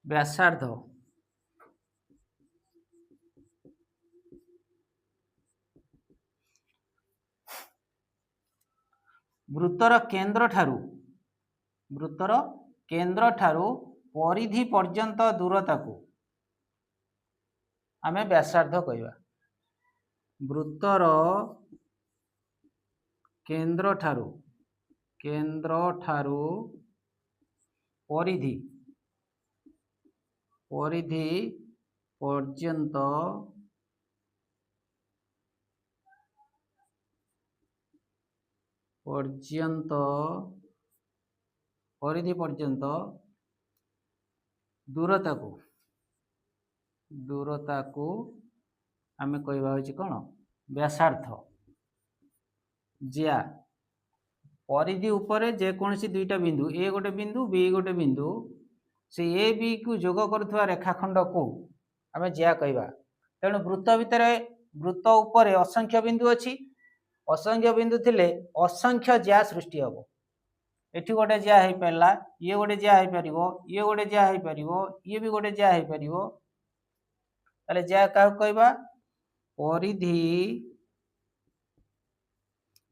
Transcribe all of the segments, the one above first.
व्यासार्ध वृत्तर केंद्र ठारू परिधि पर्यंत दूरता को आमे व्यासार्ध कहवा। वृत्तर केंद्र ठारू परिधि पर्यंत दूरता को आमे कहवा होची कोन व्यासार्ध। ज्या परिधि उपरे जे कोनसी दुईटा बिंदु ए गोटे बिंदु बी गोटे बिंदु से ए बी को जोग करुवा रेखाखंड को आमे ज्या कहवा। तेणु वृत्त भितर वृत्त उपरे असंख्य बिंदु अच्छी असंख्य बिंदु थिले असंख्य ज्या सृष्टि हम। एठी गोटे ज्या हो पारा ये गोटे ज्या हो पार ये गोटे ज्या हो पार ये भी गोटे ज्या हो पार ताले ज्या क्या कहवा परिधि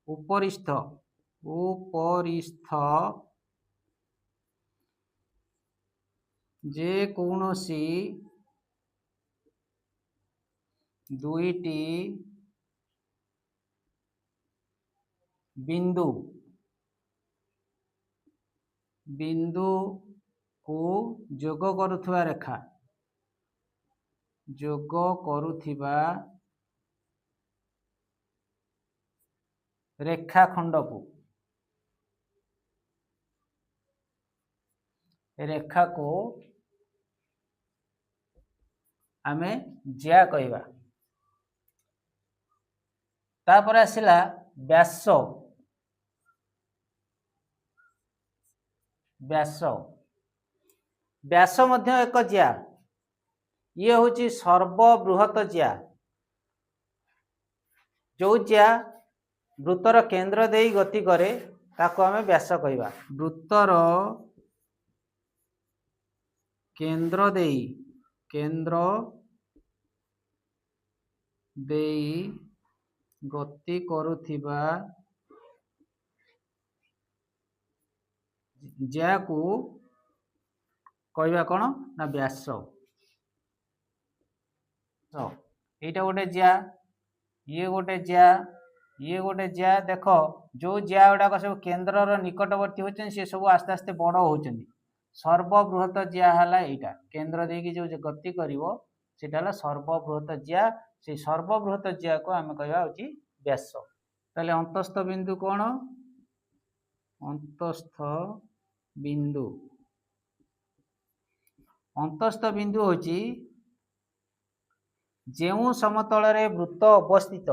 उपरिस्थ जे कौनसी दुईटी बिंदु को जोग करुवा रेखाखंड को आमे ज्या कहवा। तापर आसिला व्यास मध्य एक ज्या ये होची सर्वबृहत ज्या जो ज्या वृत्तर केंद्र देई गति करे ताको आमे व्यास कहवा। वृत्तर केंद्र देई गति करुथिबा ज्या को कहवा कौन ना व्यास। एटा गोटे ज्या ये गोटे ज्या देख जो ज्या गुड़ाक सब केंद्र निकटवर्ती होती सी सब आस्ते आस्ते बड़ होती। सर्वबृहत ज्या है यहाँ केंद्र देकी जो गति कर सर्वबृहत ज्या से सर्वबृहत ज्या को आम कहवा होची व्यास। ताले अंतस्थ बिंदु कौन अंतस्थ बिंदु होची जेउ समतल रे वृत्त अवस्थित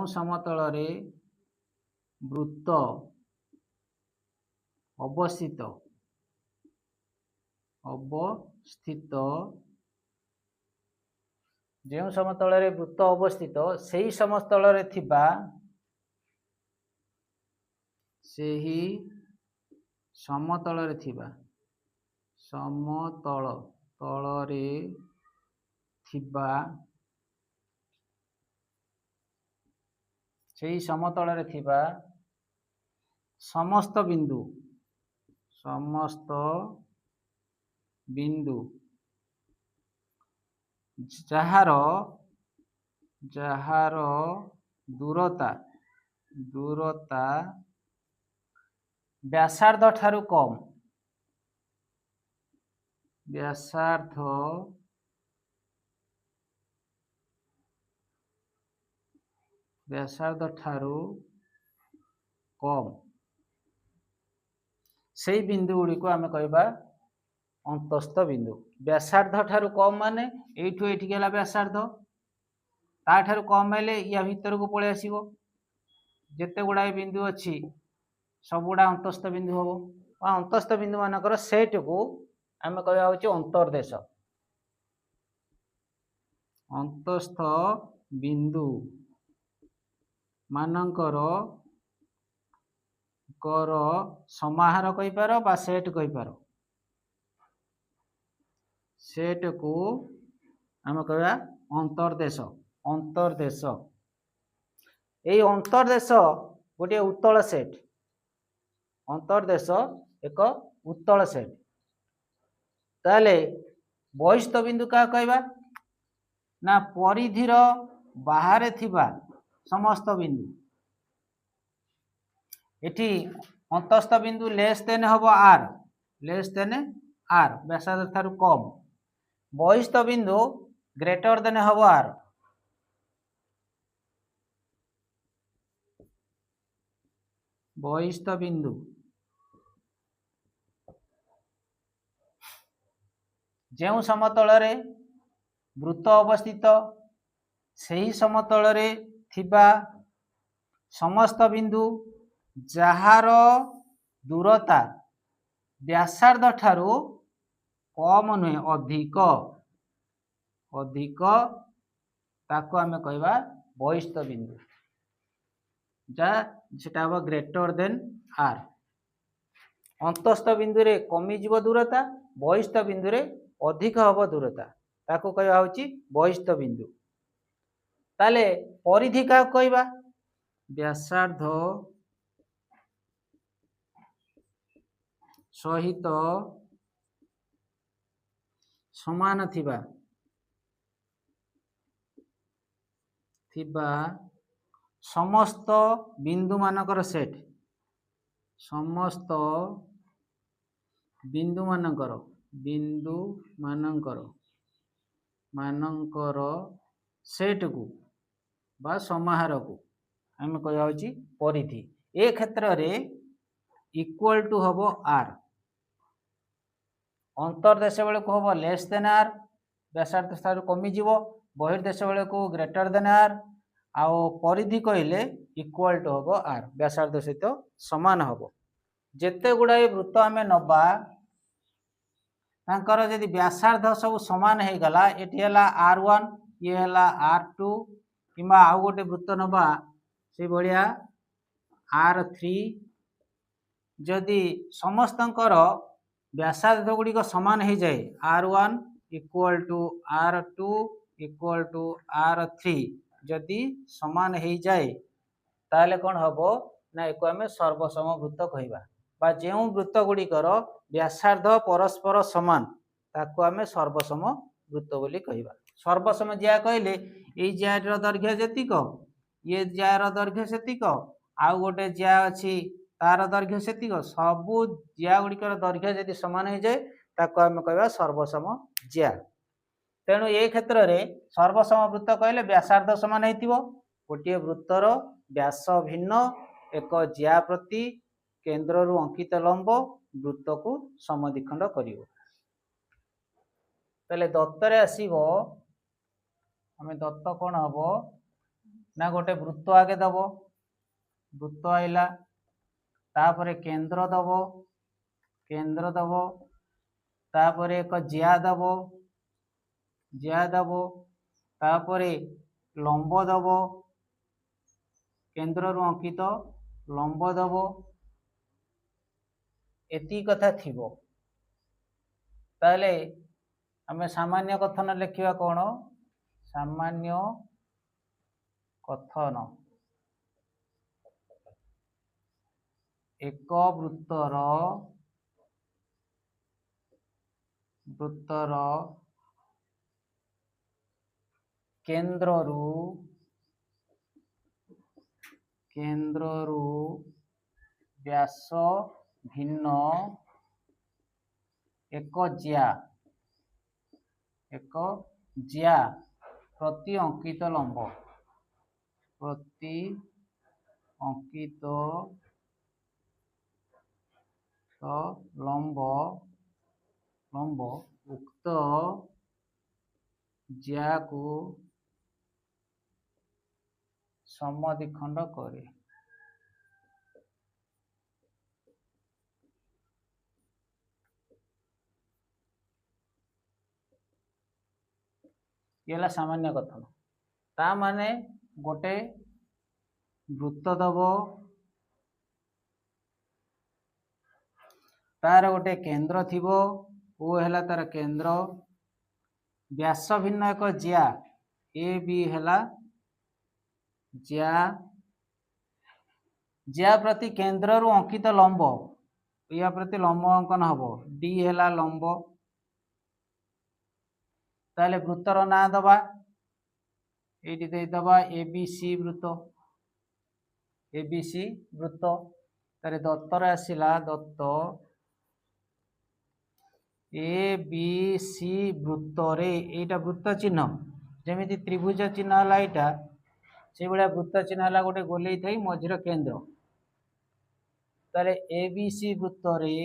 समतल रे वृत्त अवस्थित जो समतल रे वृत्त अवस्थित सही समतल रे थिबा सही समतल रे थिबा समतल तल रे थिबा सही समतल रे थिबा समस्त बिंदु जहार दूरता व्यासार्ध ठारू कम व्यासार्ध ठारू कम से बिंदु गुड़ी को आम कहवा अंतस्थ बिंदु। व्यासार्ध ठारू कम माने एठू एठी गेला व्यासार्ध ता ठारू कम हेले या भीतर को पळे आसीबो जेते गुड़ाए बिंदु अच्छी सब गुड़ा अंतस्थ बिंदु हम। अंतस्थ बिंदु मानकर सेट को आम कहवा होची अंतर्देश। अंतस्थ बिंदु मानकर कर समाहार कहि पारो बा सेट कहि पारो सेट को आम कहवा अंतर्देश अंतर्देश यही अंतर्देश गोटे उत्तल सेट अंतर्देश एक उत्तल सेट ताले बहिस्थ बिंदु क्या कहवा ना परिधिर बाहर थिबा समस्त बिंदु एठी अंतस्थ बिंदु लेस देन हबो आर व्यासार्ध थारु कम बहिस्थ बिंदु ग्रेटर देन हबो आर बहिस्थ बिंदु जेउ समतल रे वृत्त अवस्थित सही समतल रे थिबा समस्त बिंदु जहार दूरता व्यासार्ध ठारू कम नुहे अधिक अधिक ताको आमे कहबा बहिस्थ बिंदु जा सेटा हबो ग्रेटर देन आर अंतस्थ बिंदु रे कमी जीव दूरता बहिस्थ बिंदु रे अधिक हबो दूरता ताको कहबा होची बहिस्थ बिंदु ताले परिधि का कहबा व्यासार्ध सहित समान थिबा समस्त बिंदु मानकर सेट समस्त बिंदु मानकर सेट को बा समाहार को आम कह परिधि ए क्षेत्र रे इक्वल टू हबो आर अंतर्देश बेले को हबो लेस देन आर व्यासार्ध स्थान कमी जीवो बहिर्देश बेले को ग्रेटर देन आर आउ परिधि कहले इक्वल टू हबो आर व्यासार्ध सहित समान हबो जेते गुड़ाए वृत्त आमे नबा तांकर यदि व्यासार्ध सब समान हे गला एटी हला r1 ये हला r2 किंबा आउ गोटे वृत्त नबा से भलिया r3 जदि समस्तंकर व्यासार्ध गुड़िक समान हो जाए r1 equal to r2 equal to r3 जदि समान हो जाए ताले कौन हबो ना एक आमे सर्वसम वृत्त कहबा बा जेउ वृत्त गुड़िकर व्यासार्ध परस्पर समान ताको आमे सर्वसम वृत्त बोली कहबा सर्वसम ज्या कहले ए ज्यार दैर्घ्य जेतिक ये ज्यार दैर्घ्य सेतिक आउ गोटे ज्या अछि तार दैर्घ्य सेतिक सबु ज्या गुड़िकर दैर्घ्य यदि समान हो जाए ताको आमे कहबा सर्वसम ज्या तेणु ए क्षेत्र रे सर्वसम वृत्त कहले व्यासार्ध समान हेतिबो गोटे वृत्तर व्यास भिन्न एक ज्या प्रति केंद्र रु अंकित लंब वृत्त को समद्विखंड करिवो पहले दत्त रे आसीबो हमें दत्त कोन हबो ना गोटे वृत्त आगे दबो वृत्त आइला तापरे केंद्र दबो तापरे एक ज्या दबो तापरे लंब दबो केंद्र रु अंकित लंब दबो एति कथा थिबो ताले हमें सामान्य कथन लिखिबा कोन सामान्य कथन एक वृत्तर केंद्र रु व्यास भिन्न एक ज्या प्रति अंकित लंब लंब उक्त ज्या को समद्विखंड करे ये है सामान्य कथन। ता माने गोटे वृत्त दब, तार गोटे केंद्र थिबो, ओ है तार केंद्र, व्यास भिन्न एक ज्या ए बी है ज्या, ज्या प्रति केंद्र रु अंकित लंब, या प्रति लंब अंकन हम डी है लंब। ताले वृत्तर ना दबा ये दबा ए बी सी वृत्त, ए बी सी वृत्त। ताले दत्तर आसला दत्त ए बी सी वृत्त रे एटा वृत्त चिन्ह जमी त्रिभुज चिन्ह है यहाँ से भाया वृत्त चिन्ह है गोटे गोले थी मझीर केंद्र। ताले ए बी सी वृत्त रे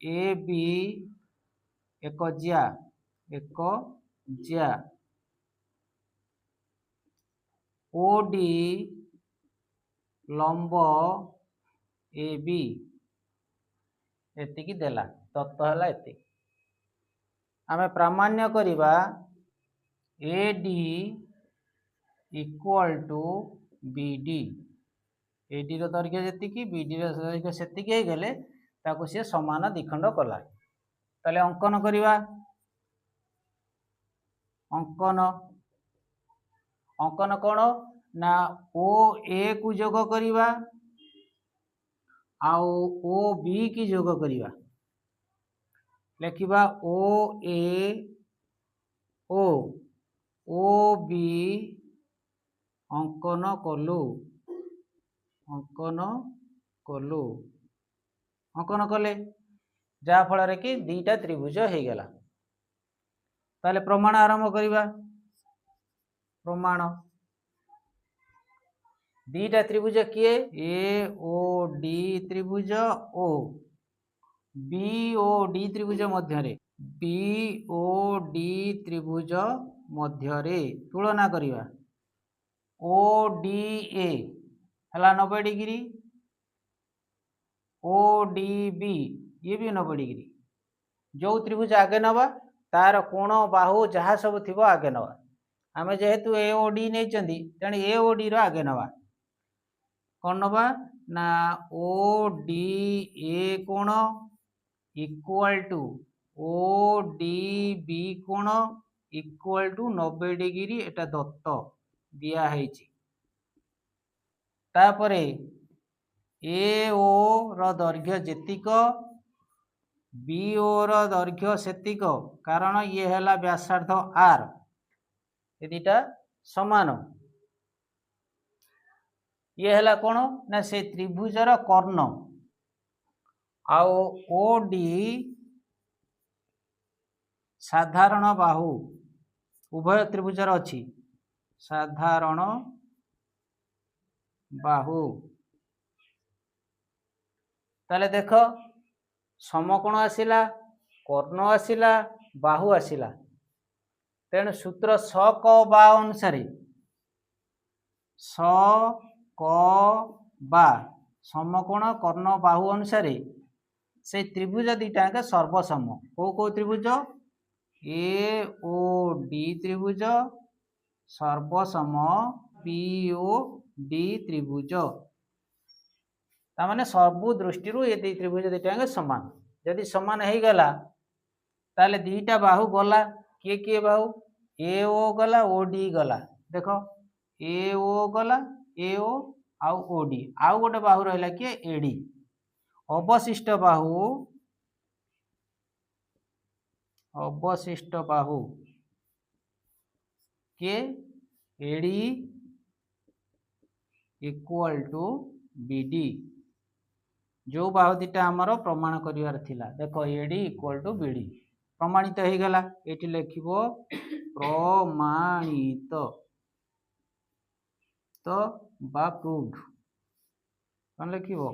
ए बी एक ज्या, एक ज्या, ओ डी लंब ए बी एतिकी देला तत्व है एति। आमे प्रामाण्य करिबा A D equal to B D, A D रो दैर्घ्य जेतिकी बी डी रो दैर्घ्य सेतिकी हे गेले ताको से समान द्विखंड कला। ताले अंकन करिबा, अंकन अंकन कौन ना ओ ए को जोग करिबा आउ ओ बी की जोग करिबा। लिखिबा ओ ए ओ बी अंकन कलु, अंकन कलु, अंकन कले जा फल कि दीटा त्रिभुज हो गला। ताले प्रमाण आरंभ करिबा। प्रमाण दीटा त्रिभुज किए ए ओ डी त्रिभुज ओ बी ओ डी त्रिभुज मध्य बी ओ डी त्रिभुज मध्य तुलना करिबा। ओ डी ए हला 90 डिग्री, ओ डी बी ये भी 90 डिग्री। जो त्रिभुज आगे नवा तार कोण बाहु जहाँ सब थी आगे नवा। आम जेहेतु ए ओ डी नहीं तेणु ए ओ डी रो आगे नवा कौन नवा ना ओ डी ए कोण equal to O D B कोण इक्वल टू 90 डिग्री। एटा दत्त दिया है। तापरे ए ओ रो दैर्घ्य जेतिक बी ओ रो दैर्घ्य सेतिक, कारण ये है व्यासार्ध आर, ये दुटा समान। ये है कौन ना से त्रिभुजर कर्ण आओ ओ डी साधारण बाहु उभय त्रिभुजर अच्छी साधारण बाहु। ताले देख समकोण आसिला, कर्ण आसिला, बाहु आसिला। तेणु सूत्र स क बा अनुसार स क बा समकोण कर्ण बाहु अनुसार से त्रिभुज दीटा सर्वसम। को त्रिभुज ए ओ डी त्रिभुज सर्वसम पी ओ डी त्रिभुज। तामाने सबु दृष्टि ये त्रिभुज दीटा समान। यदि समान हो गला ताले दीटा बाहु गला किए किए बाहु ए ओ गला ओ डी गला। देख ए ओ गला ए ओ आउ ओ डी आउ गोटे बाहु रहा किए ए डी। अवशिष्ट बाहु किए A D equal to B D. जो बाहु दीटा आमर प्रमाण करिवार थिला देख एडी इक्वल टू बीडी प्रमाणित हो गला। ये लिखिबो प्रमाणित तो बा प्रूव्ड कौन लिखिबो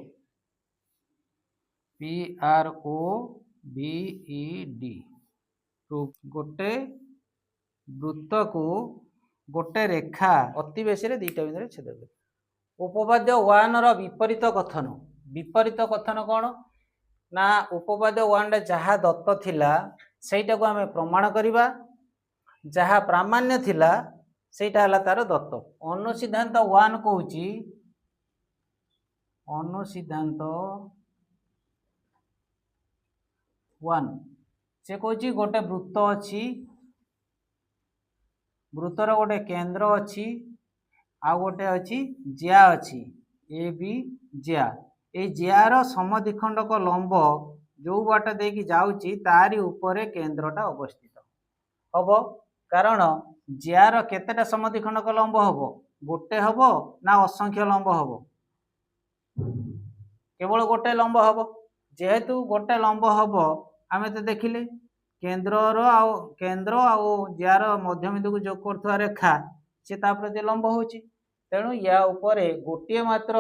P R O B E D prove. गोटे वृत्त को गोटे रेखा अति बेसी दुईटा बिंदु छेद करे। उपपाद्य 1 रो विपरीत कथन। विपरीत कथन कौन ना उपपाद्य 1 रे जहाँ दत्त थिला सेटा को आमे प्रमाण करिबा जहाँ प्रामाण्य थिला सेटा हला तार दत्त। अनुसिद्धांत 1 कहूची अनुसिद्धांत 1 से कहूची गोटे वृत्त अच्छी वृत्तर गोटे केंद्र अच्छी आ गोटे अच्छी ज्या अच्छी ए बी ज्या ए ज्यार समद्विखंडक लंब जो बाट देकी जाउची तारी उपरे केंद्रटा अवस्थित हबो कारण ज्यार केतेटा समद्विखंडक लंब हबो गोटे हबो ना असंख्य लंब हबो केवल गोटे लंब हबो जेहेतु गोटे लंब हबो आमे तो देखिले केंद्र आ ज्यार मध्यबिंदु को जोग करथुवा रेखा से ता प्रति लंब होची तेणु या उपरे गोटे मात्र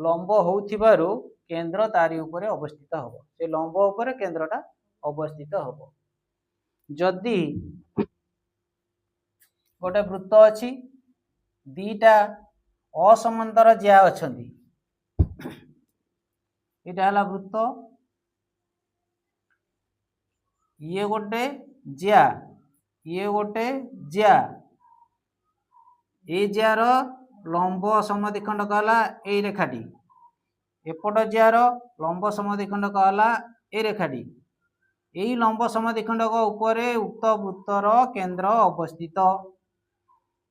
लंब होउथिबारु केंद्र तारी उपरे अवस्थित हबो से लंब उपरे केंद्रटा अवस्थित हबो जदि गोटे वृत्त अच्छी दीटा असमांतर ज्या अछंती इटा हला वृत्त ये गोटे ज्या ये गोटे ज्या ए ज्यार लंब समद्विखंडक हला ए रेखाटी एपट ज्यार लंब समद्विखंडक हला ए रेखाटी यही लंब समद्विखंडक उपरे उक्त वृत्तर केंद्र अवस्थित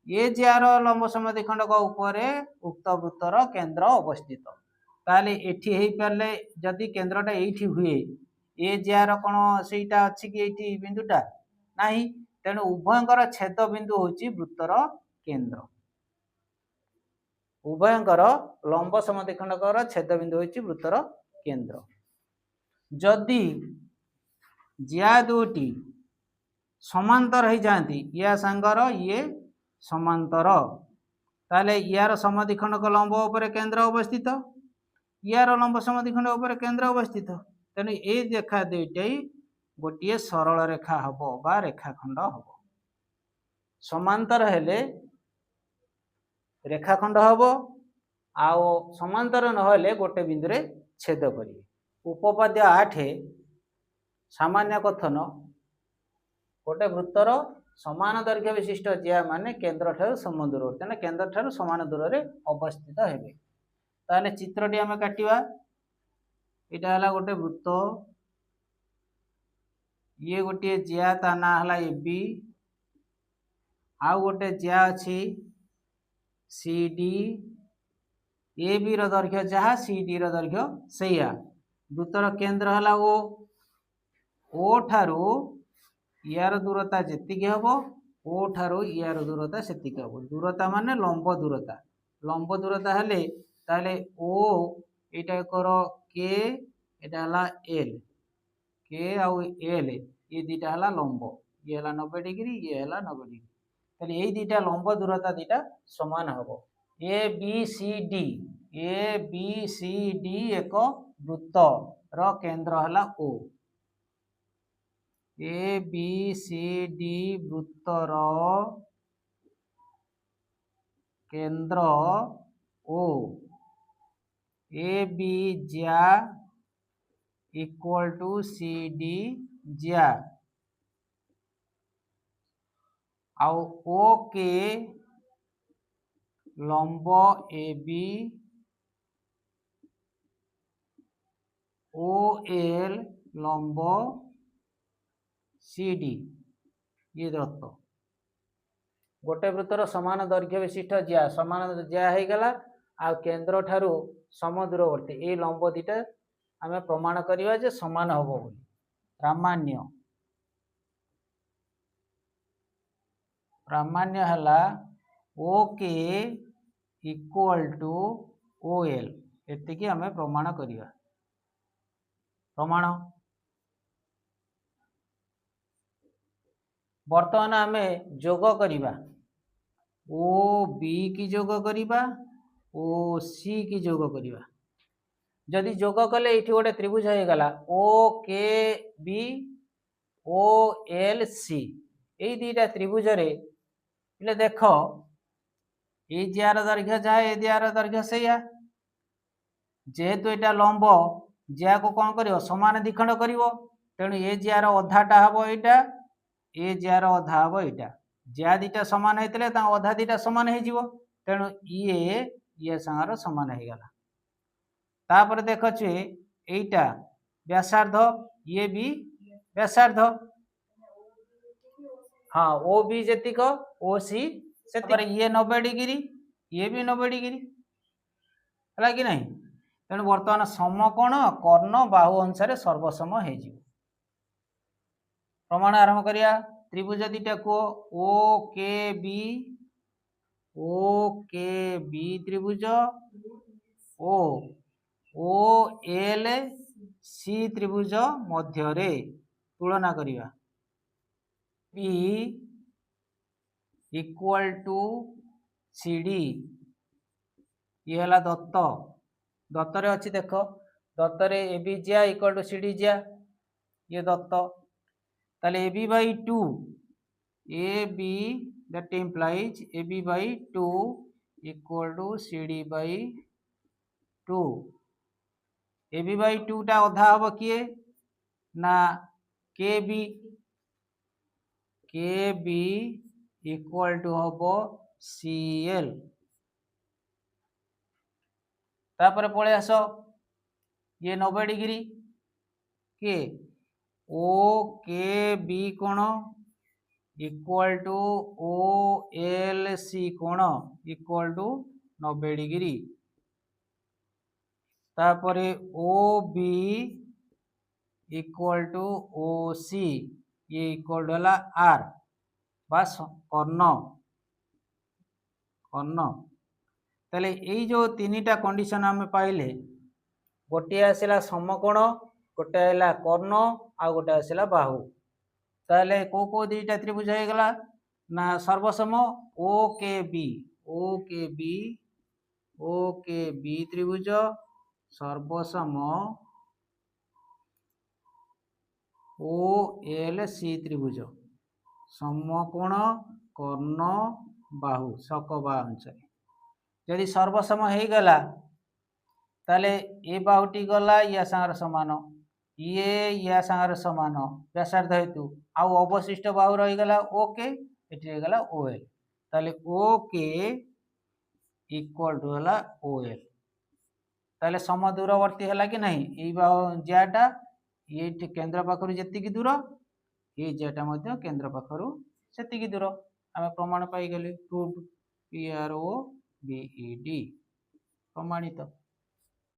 ये ज्यार लंब समद्विखंडक उपरे उक्त वृत्तर केंद्र अवस्थित ताले एठी हेई परले जदि केंद्रटा एठी हुए ए ज्यार कोन सेटा अछि कि एठी बिंदुटा नाही तेणु उभयंकर छेद बिंदु होची वृत्तर केंद्र उभयंकर लंब समद्विखंडकर छेद बिंदु होची वृत्तर केंद्र जदि ज्या दुटी समांतर हो जाती या सांगर ये समांतर ताले यार समद्विखंडक लंब उपरे केंद्र अवस्थित यार लंब समद्विखंड उपरे केंद्र अवस्थित तेणु ए रेखा दुईटे गोटे सरल रेखा हबो बा रेखाखंड हबो समांतर हेले रेखाखंड हबो आओ समांतर नहेले गोटे बिंदु रे छेद करिवे उपपाद्य 8 सामान्य कथन गोटे वृत्तर समान दैर्घ्य विशिष्ट ज्या माने केंद्र ठारू सम दूर तेना केंद्र ठारू समान दूर रे अवस्थित हेबे ताने चित्रटी आमे काटिबा इटा हला गोटे वृत्त ये गोटे ज्या ता ना हला एबी आ गोटे ज्या अछि सीडी ए बी रो दैर्घ्य जहा सीडी रो दैर्घ्य सेया वृत्तर केंद्र हला ओ ठारू यार दूरता जेतिकी हबो ओ ठारू यार दूरता सेतिकी हबो दूरता माने लंब दूरता हेले ताले ओ एटा करो के एटा हला एल के आउ एल ये दीटा हला लंब ये हला 90 डिग्री ये हला 90 डिग्री ताले एई दीटा लंब दूरता दीटा समान हबो ए बी सी डी एक वृत्त रो केंद्र हला ओ ए बी सी डी वृत्तर केंद्र ओ ए बी ज्या इक्वल टू सी डी ज्या आउ ओ के लंब ए बी ओ एल लंब सी डी ये दत्त गोटे वृत्तर समान दैर्घ्य विशिष्ट ज्या समान ज्या हो गला आ केंद्र ठारू सम दूरवर्ती ए लंब दीटा आमे प्रमाण करिवा जे समान हबो बोली प्रामाण्य हला ओ के इक्वल टू ओ एल एतिकी आमे प्रमाण करिवा प्रमाण वर्तमान आमे जोग करिवा ओ बी की जोग करिवा ओ सी की जोग करिवा जदि जोग कले एठी गोटे त्रिभुज हो गला ओ के बी ओ एल सी ए दीटा त्रिभुज रे इले देखो ए ज्यार दैर्घ्य जहा ए ज्यार दैर्घ्य सेया जेहेतु एटा लंब ज्या को कौन करियो समान द्विखंड करिवो तेणु ए ज्यार अधाटा हबो एटा ए ज्यार अधा हबो एटा ज्या दीटा सामान होते अधा दीटा सामान हो तेणु ये संगार सामान हो गला तापर देखु एटा व्यासार्ध ये भी व्यासार्ध हाँ ओ बी जेतिक ओ सी से ये 90 डिग्री ये भी 90 डिग्री है कि नहीं तेणु बर्तमान समकोण कर्ण बाहु अनुसार सर्वसम हो प्रमाण आरंभ करिया त्रिभुज दीटा को ओ के बी त्रिभुज ओ एल सी त्रिभुज मध्य तुलना करिया B equal to C D ये है दत्त दत्त रे अच्छी देख दत्त रे ए बी जिया इक्वल टू सी डी जिया ये दत्त ताले A B by 2 A B that implies A B by 2 equal to C D by 2 A B by 2 टा अधा हम किए ना के बी इक्वल टू हम सी एल तापर पड़े आस ये 90 डिग्री के ओ के बी कोण equal to O L C कोण इक्वल टू 90 डिग्री तापरे O B equal to O C ये इक्वल टू आर बस कर्ण ताले यही जो तीनटा कंडीशन आम पाइले गोटे आसला समकोण गोटे आला कर्ण आ गोटे आसला बाहु ताले को दीटा त्रिभुज हो गला ना सर्वसम ओ के बी त्रिभुज सर्वसम ओ एल सी त्रिभुज समकोण कर्ण बाहु सकबा अनुसार यदि सर्वसम हो गला ताले ए बाहुटी गला या सांगर समान ये या सांगर समान व्यासार्ध हेतु आउ अवशिष्ट बाहु रही गला ओके एटी रही गला ओएल ताले ओके इक्वल टू हला ओएल ताले सम दूरवर्ती है कि नहीं ये बाहु ज्याटा ये केंद्र पाखर जी दूर ये ज्याटा मध्य केंद्र पाखर से दूर आम प्रमाण पाई गले प्रूव्ड PROVED प्रमाणित।